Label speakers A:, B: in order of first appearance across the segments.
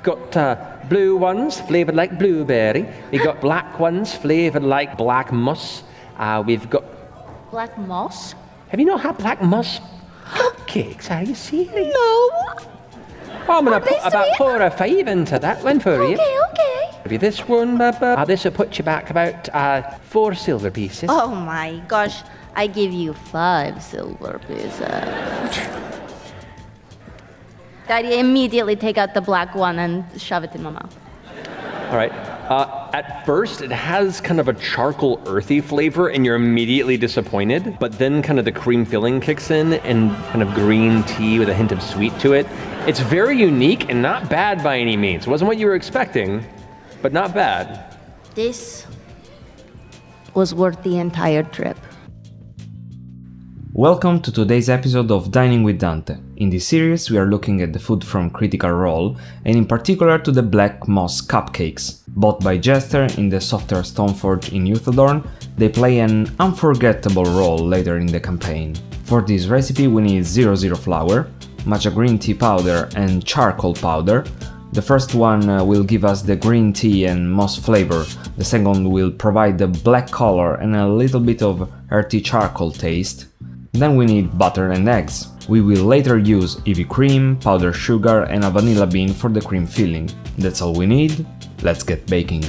A: got blue ones flavoured like blueberry. We've got black ones flavoured like black moss. We've got...
B: Black moss?
A: Have you not had black moss cupcakes? Are you serious?
B: No.
A: Well, I'm going to put about 4 or 5 into that one for you.
B: Okay.
A: Give you this one, this will put you back about 4 silver pieces.
B: Oh my gosh, I give you 5 silver pieces. Daddy, immediately take out the black one and shove it in my mouth.
A: All right. At first, it has kind of a charcoal earthy flavor and you're immediately disappointed, but then kind of the cream filling kicks in and kind of green tea with a hint of sweet to it. It's very unique and not bad by any means. It wasn't what you were expecting, but not bad.
B: This was worth the entire trip.
C: Welcome to today's episode of Dining with Dante. In this series we are looking at the food from Critical Role, and in particular to the Black Moss Cupcakes. Bought by Jester in the Software Stoneforge in Youthadorn, they play an unforgettable role later in the campaign. For this recipe we need 00 flour, matcha green tea powder and charcoal powder. The first one will give us the green tea and moss flavor, the second will provide the black color and a little bit of earthy charcoal taste. Then we need butter and eggs. We will later use heavy cream, powdered sugar and a vanilla bean for the cream filling. That's all we need. Let's get baking.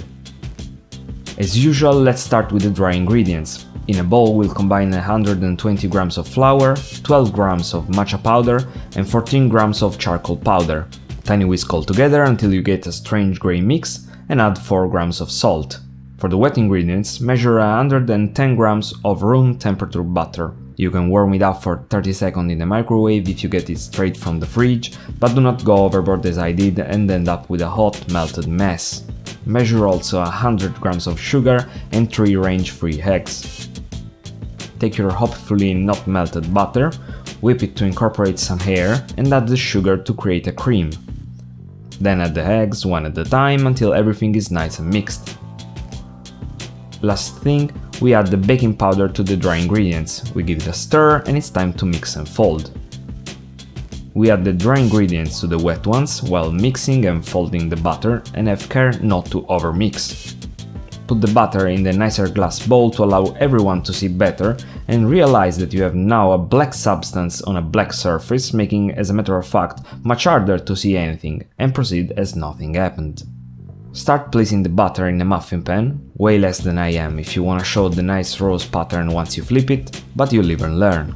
C: As usual, let's start with the dry ingredients. In a bowl we'll combine 120 grams of flour, 12 grams of matcha powder and 14 grams of charcoal powder. Tiny whisk all together until you get a strange grey mix and add 4 grams of salt. For the wet ingredients, measure 110 grams of room temperature butter. You can warm it up for 30 seconds in the microwave if you get it straight from the fridge, but do not go overboard as I did and end up with a hot, melted mess. Measure also 100 grams of sugar and 3 range-free eggs. Take your hopefully not melted butter, whip it to incorporate some air and add the sugar to create a cream. Then add the eggs one at a time until everything is nice and mixed. Last thing, we add the baking powder to the dry ingredients, we give it a stir and it's time to mix and fold. We add the dry ingredients to the wet ones while mixing and folding the butter and have care not to overmix. Put the butter in the nicer glass bowl to allow everyone to see better and realize that you have now a black substance on a black surface, making, as a matter of fact, much harder to see anything, and proceed as nothing happened. Start placing the butter in a muffin pan, way less than I am if you wanna show the nice rose pattern once you flip it, but you live and learn.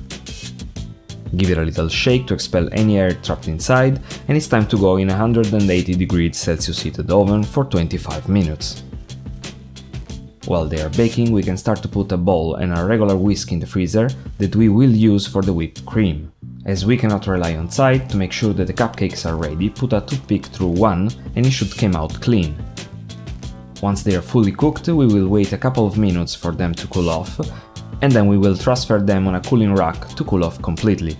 C: Give it a little shake to expel any air trapped inside, and it's time to go in 180 degrees Celsius heated oven for 25 minutes. While they are baking, we can start to put a bowl and a regular whisk in the freezer that we will use for the whipped cream. As we cannot rely on sight, to make sure that the cupcakes are ready, put a toothpick through one and it should come out clean. Once they are fully cooked, we will wait a couple of minutes for them to cool off, and then we will transfer them on a cooling rack to cool off completely.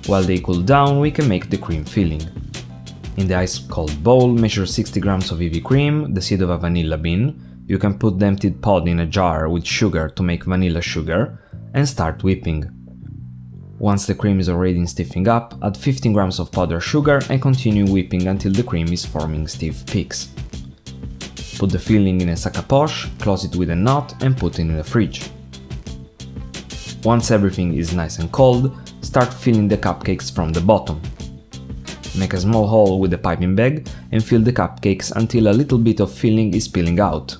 C: While they cool down, we can make the cream filling. In the ice-cold bowl, measure 60 grams of heavy cream, the seed of a vanilla bean. You can put the emptied pod in a jar with sugar to make vanilla sugar, and start whipping. Once the cream is already stiffing up, add 15 grams of powdered sugar and continue whipping until the cream is forming stiff peaks. Put the filling in a sac à poche, close it with a knot and put it in the fridge. Once everything is nice and cold, start filling the cupcakes from the bottom. Make a small hole with the piping bag and fill the cupcakes until a little bit of filling is spilling out.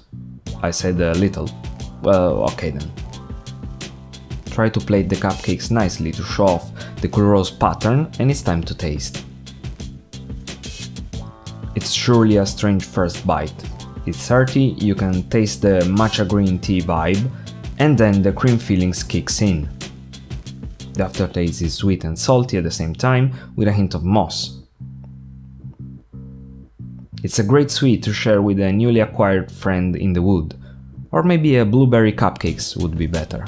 C: I said a little. Well, okay then. Try to plate the cupcakes nicely to show off the cool rose pattern, and it's time to taste. It's surely a strange first bite. It's hearty, you can taste the matcha green tea vibe, and then the cream fillings kicks in. The aftertaste is sweet and salty at the same time, with a hint of moss. It's a great sweet to share with a newly acquired friend in the wood, or maybe a blueberry cupcakes would be better.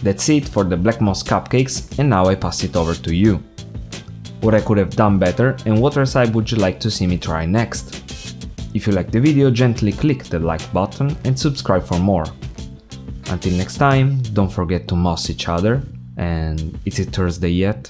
C: That's it for the Black Moss Cupcakes, and now I pass it over to you. What I could have done better, and what recipe would you like to see me try next? If you liked the video, gently click the like button and subscribe for more. Until next time, don't forget to moss each other, and is it Thursday yet?